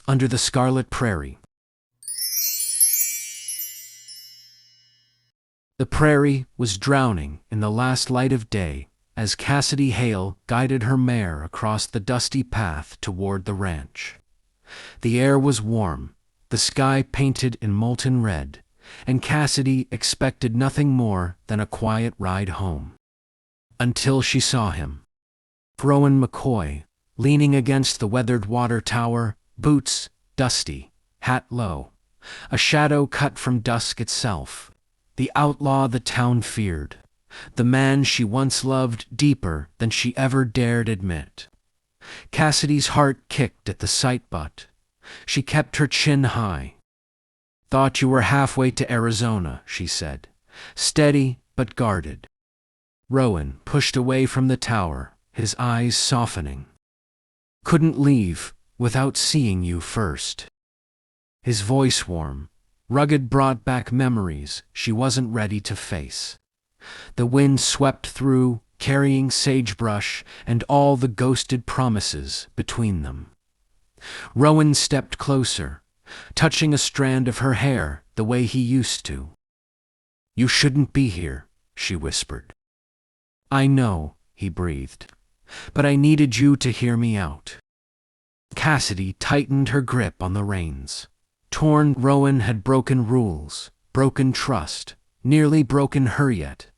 Under the Scarlet Prairie. The prairie was drowning in the last light of day as Cassidy Hale guided her mare across the dusty path toward the ranch. The air was warm, the sky painted in molten red, and Cassidy expected nothing more than a quiet ride home. Until she saw him. Rowan McCoy, leaning against the weathered water tower, boots dusty, hat low, a shadow cut from dusk itself. The outlaw the town feared, the man she once loved deeper than she ever dared admit. Cassidy's heart kicked at the sight, but she kept her chin high. "Thought you were halfway to Arizona," she said, steady but guarded. Rowan pushed away from the tower, his eyes softening. "Couldn't leave without seeing you first." His voice warm, rugged, brought back memories she wasn't ready to face. The wind swept through, carrying sagebrush and all the ghosted promises between them. Rowan stepped closer, touching a strand of her hair the way he used to. "You shouldn't be here," she whispered. "I know," he breathed, "but I needed you to hear me out." Cassidy tightened her grip on the reins. Torn, Rowan had broken rules, broken trust, nearly broken her yet.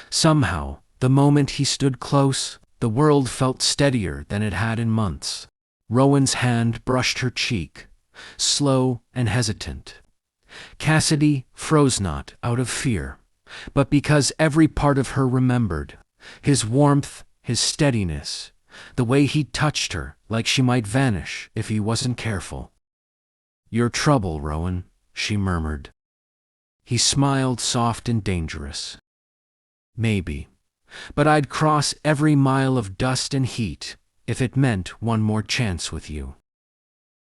Somehow, the moment he stood close, the world felt steadier than it had in months. Rowan's hand brushed her cheek, slow and hesitant. Cassidy froze, not out of fear, but because every part of her remembered. His warmth, his steadiness, the way he touched her like she might vanish if he wasn't careful. "Your trouble, Rowan," she murmured. He smiled, soft and dangerous. "Maybe, but I'd cross every mile of dust and heat if it meant one more chance with you."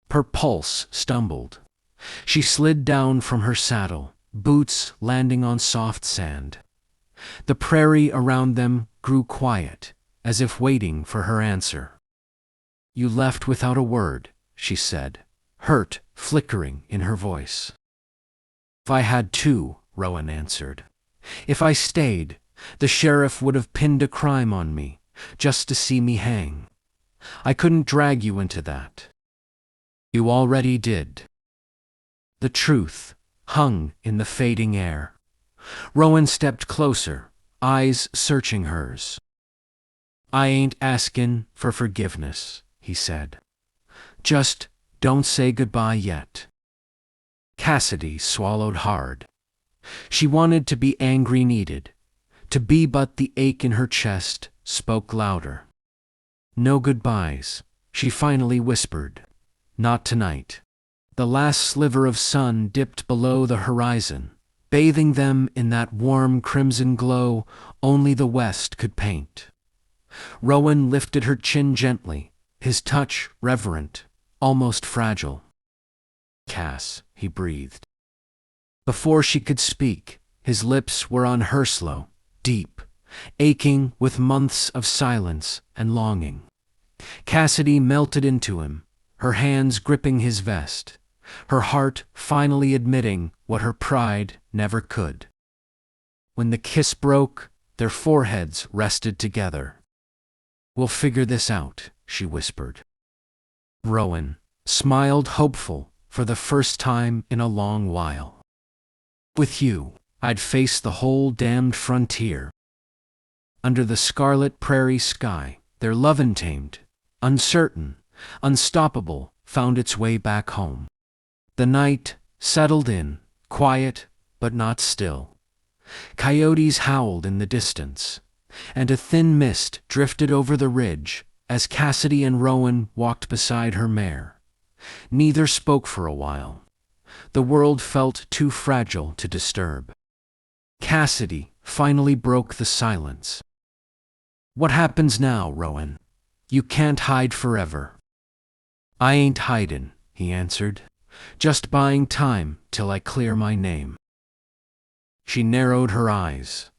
Her pulse stumbled. She slid down from her saddle, boots landing on soft sand. The prairie around them grew quiet, as if waiting for her answer. "You left without a word," she said, hurt flickering in her voice. "If I had to," Rowan answered. "If I stayed, the sheriff would have pinned a crime on me, just to see me hang. I couldn't drag you into that." "You already did." The truth hung in the fading air. Rowan stepped closer, eyes searching hers. "I ain't askin' for forgiveness," he said. "Just don't say goodbye yet." Cassidy swallowed hard. She wanted to be angry, needed to be, but the ache in her chest spoke louder. "No goodbyes," she finally whispered. "Not tonight." The last sliver of sun dipped below the horizon, bathing them in that warm crimson glow only the west could paint. Rowan lifted her chin gently, his touch reverent, almost fragile. "Cass," he breathed. Before she could speak, his lips were on her, slow, deep, aching with months of silence and longing. Cassidy melted into him, her hands gripping his vest, her heart finally admitting what her pride never could. When the kiss broke, their foreheads rested together. "We'll figure this out," she whispered. Rowan smiled, hopeful for the first time in a long while. "With you, I'd face the whole damned frontier." Under the scarlet prairie sky, their love, untamed, uncertain, unstoppable, found its way back home. The night settled in, quiet but not still. Coyotes howled in the distance, and a thin mist drifted over the ridge as Cassidy and Rowan walked beside her mare. Neither spoke for a while. The world felt too fragile to disturb. Cassidy finally broke the silence. "What happens now, Rowan? You can't hide forever." "I ain't hidin'," he answered. "Just buying time till I clear my name." She narrowed her eyes.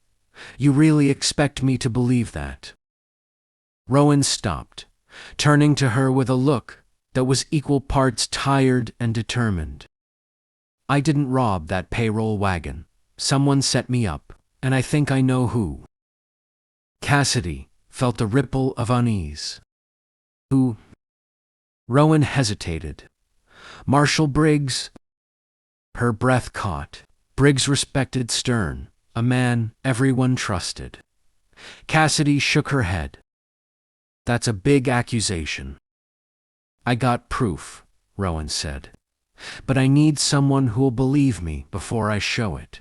"You really expect me to believe that?" Rowan stopped, turning to her with a look that was equal parts tired and determined. I didn't rob that payroll wagon. Someone set me up, and I think I know who. Cassidy felt a ripple of unease. Who? Rowan hesitated. Marshal Briggs? Her breath caught. Briggs respected Stern, a man everyone trusted. Cassidy shook her head. That's a big accusation. I got proof, Rowan said. But I need someone who'll believe me before I show it.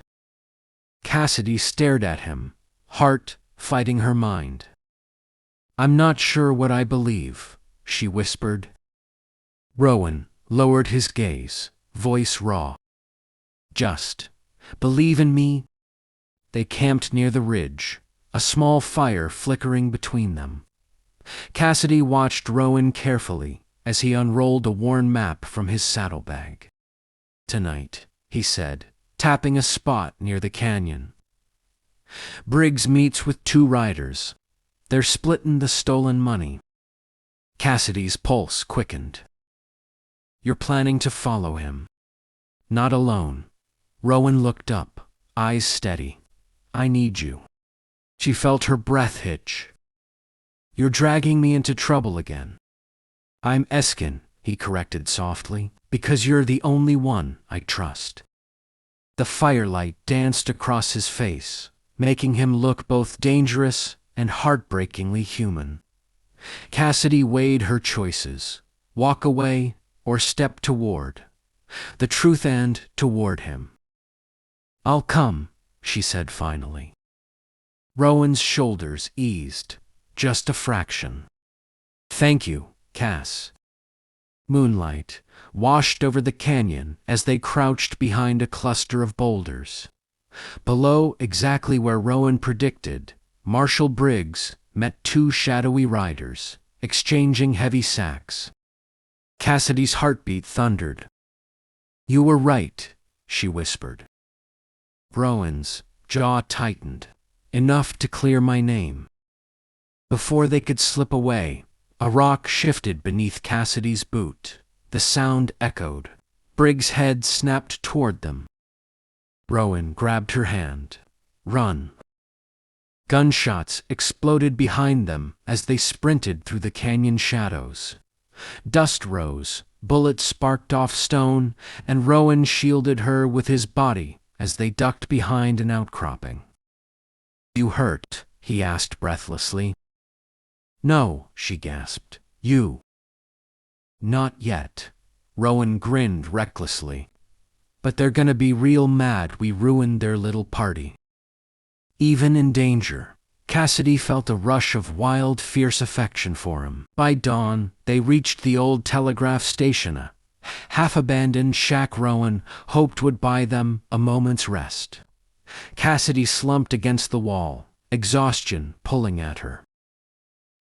Cassidy stared at him, heart fighting her mind. I'm not sure what I believe, she whispered. Rowan lowered his gaze, voice raw. Just believe in me. They camped near the ridge, a small fire flickering between them. Cassidy watched Rowan carefully as he unrolled a worn map from his saddlebag. Tonight, he said, tapping a spot near the canyon. Briggs meets with 2 riders. They're splitting the stolen money. Cassidy's pulse quickened. You're planning to follow him. Not alone. Rowan looked up, eyes steady. I need you. She felt her breath hitch. You're dragging me into trouble again. I'm Eskin, he corrected softly, because you're the only one I trust. The firelight danced across his face, making him look both dangerous and heartbreakingly human. Cassidy weighed her choices, walk away or step toward. The truth and toward him. I'll come, she said finally. Rowan's shoulders eased, just a fraction. Thank you, Cass. Moonlight washed over the canyon as they crouched behind a cluster of boulders. Below, exactly where Rowan predicted, Marshal Briggs met 2 shadowy riders, exchanging heavy sacks. Cassidy's heartbeat thundered. You were right, she whispered. Rowan's jaw tightened, enough to clear my name. Before they could slip away, a rock shifted beneath Cassidy's boot. The sound echoed. Briggs' head snapped toward them. Rowan grabbed her hand. Run. Gunshots exploded behind them as they sprinted through the canyon shadows. Dust rose, bullets sparked off stone, and Rowan shielded her with his body as they ducked behind an outcropping. You hurt? He asked breathlessly. No, she gasped. You. Not yet. Rowan grinned recklessly. But they're gonna be real mad we ruined their little party. Even in danger, Cassidy felt a rush of wild, fierce affection for him. By dawn, they reached the old telegraph station, a half-abandoned shack Rowan hoped would buy them a moment's rest. Cassidy slumped against the wall, exhaustion pulling at her.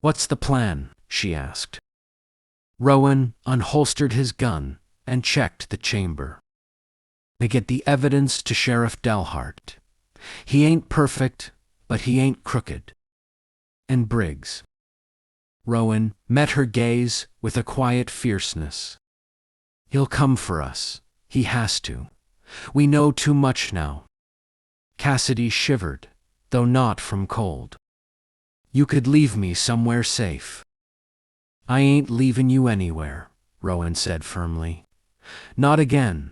What's the plan? She asked. Rowan unholstered his gun and checked the chamber. They get the evidence to Sheriff Delhart. He ain't perfect, but he ain't crooked. And Briggs. Rowan met her gaze with a quiet fierceness. He'll come for us. He has to. We know too much now. Cassidy shivered, though not from cold. You could leave me somewhere safe. I ain't leaving you anywhere, Rowan said firmly. Not again.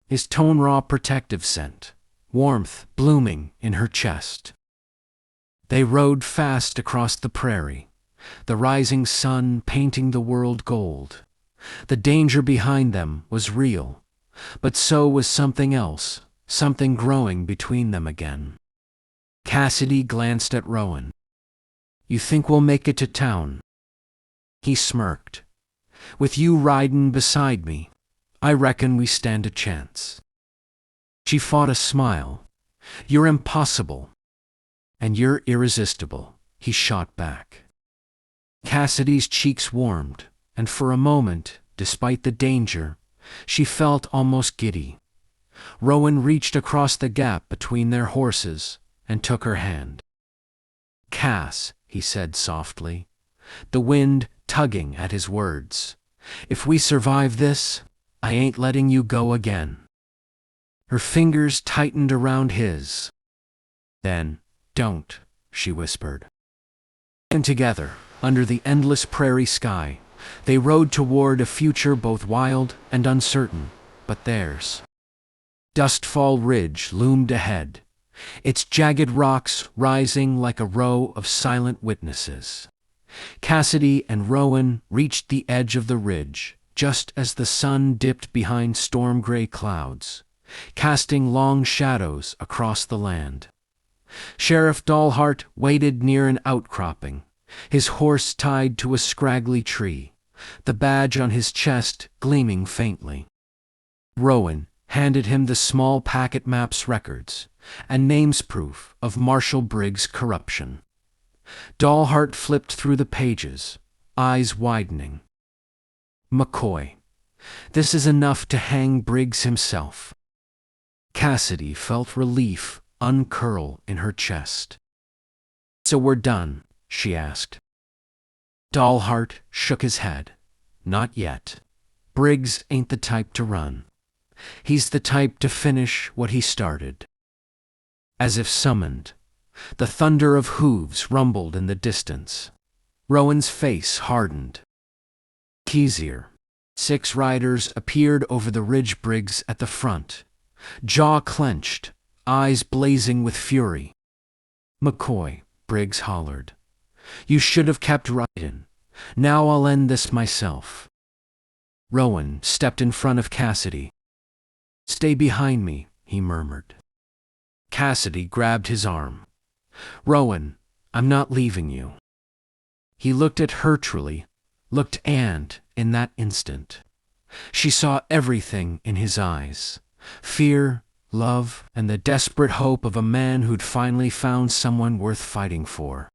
His tone raw protective scent, warmth blooming in her chest. They rode fast across the prairie, the rising sun painting the world gold. The danger behind them was real, but so was something else, something growing between them again. Cassidy glanced at Rowan. You think we'll make it to town? He smirked. With you ridin' beside me, I reckon we stand a chance. She fought a smile. You're impossible. And you're irresistible, he shot back. Cassidy's cheeks warmed, and for a moment, despite the danger, she felt almost giddy. Rowan reached across the gap between their horses and took her hand. Cass, he said softly, the wind tugging at his words. If we survive this, I ain't letting you go again." Her fingers tightened around his. "Then, don't," she whispered. And together, under the endless prairie sky, they rode toward a future both wild and uncertain, but theirs. Dustfall Ridge loomed ahead, its jagged rocks rising like a row of silent witnesses. Cassidy and Rowan reached the edge of the ridge just as the sun dipped behind storm-gray clouds, casting long shadows across the land. Sheriff Dalhart waited near an outcropping, his horse tied to a scraggly tree, the badge on his chest gleaming faintly. Rowan handed him the small packet map's records and names proof of Marshal Briggs' corruption. Dalhart flipped through the pages, eyes widening. "McCoy, this is enough to hang Briggs himself." Cassidy felt relief uncurl in her chest. "So we're done?" she asked. Dalhart shook his head. "Not yet. Briggs ain't the type to run. He's the type to finish what he started." As if summoned, the thunder of hooves rumbled in the distance. Rowan's face hardened. Easier. 6 riders appeared over the ridge. Briggs at the front, jaw clenched, eyes blazing with fury. "McCoy," Briggs hollered, "you should have kept riding. Now I'll end this myself." Rowan stepped in front of Cassidy. "Stay behind me," he murmured. Cassidy grabbed his arm. "Rowan, I'm not leaving you." He looked at her truly, looked, and, in that instant, she saw everything in his eyes: fear, love, and the desperate hope of a man who'd finally found someone worth fighting for.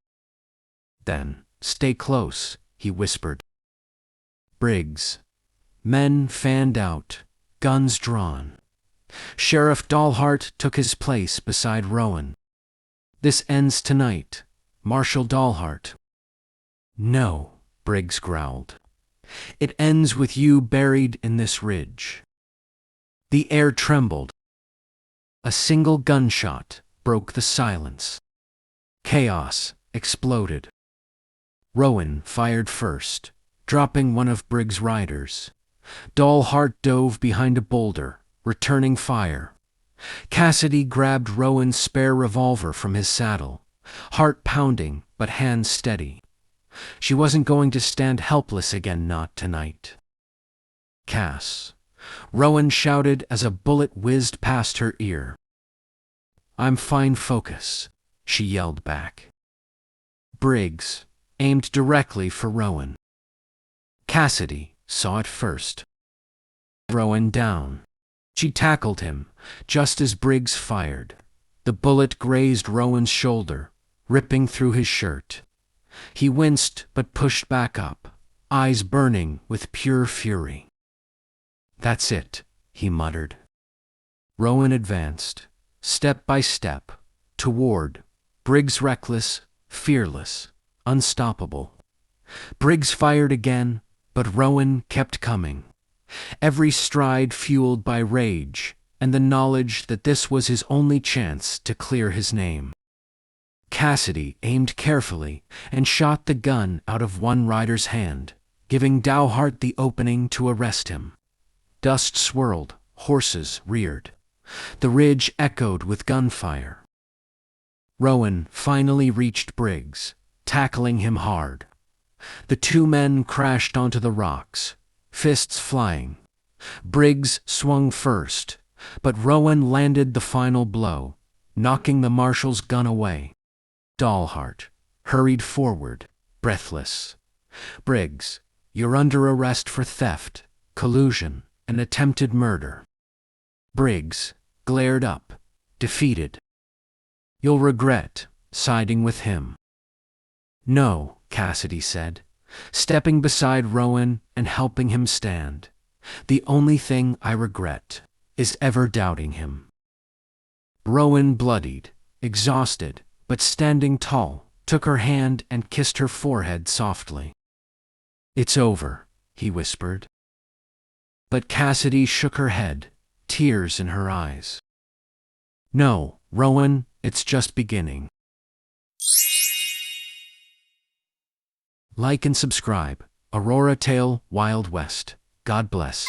"Then, stay close," he whispered. Briggs. Men fanned out, guns drawn. Sheriff Dalhart took his place beside Rowan. "This ends tonight, Marshal Dalhart." "No," Briggs growled. "It ends with you buried in this ridge." The air trembled. A single gunshot broke the silence. Chaos exploded. Rowan fired first, dropping one of Briggs' riders. Dalhart dove behind a boulder, returning fire. Cassidy grabbed Rowan's spare revolver from his saddle, heart pounding but hands steady. She wasn't going to stand helpless again, not tonight. "Cass," Rowan shouted as a bullet whizzed past her ear. "I'm fine, focus," she yelled back. Briggs aimed directly for Rowan. Cassidy saw it first. Rowan down. She tackled him just as Briggs fired. The bullet grazed Rowan's shoulder, ripping through his shirt. He winced but pushed back up, eyes burning with pure fury. "That's it," he muttered. Rowan advanced, step by step, toward Briggs, reckless, fearless, unstoppable. Briggs fired again, but Rowan kept coming, every stride fueled by rage and the knowledge that this was his only chance to clear his name. Cassidy aimed carefully and shot the gun out of one rider's hand, giving Dalhart the opening to arrest him. Dust swirled, horses reared. The ridge echoed with gunfire. Rowan finally reached Briggs, tackling him hard. The 2 men crashed onto the rocks, fists flying. Briggs swung first, but Rowan landed the final blow, knocking the marshal's gun away. Dalhart hurried forward, breathless. "Briggs, you're under arrest for theft, collusion, and attempted murder." Briggs glared up, defeated. "You'll regret siding with him." "No," Cassidy said, stepping beside Rowan and helping him stand. "The only thing I regret is ever doubting him." Rowan, bloodied, exhausted, but standing tall, took her hand and kissed her forehead softly. "It's over," he whispered. But Cassidy shook her head, tears in her eyes. No, Rowan, it's just beginning. Like and subscribe. Aurora Tale, Wild West. God bless.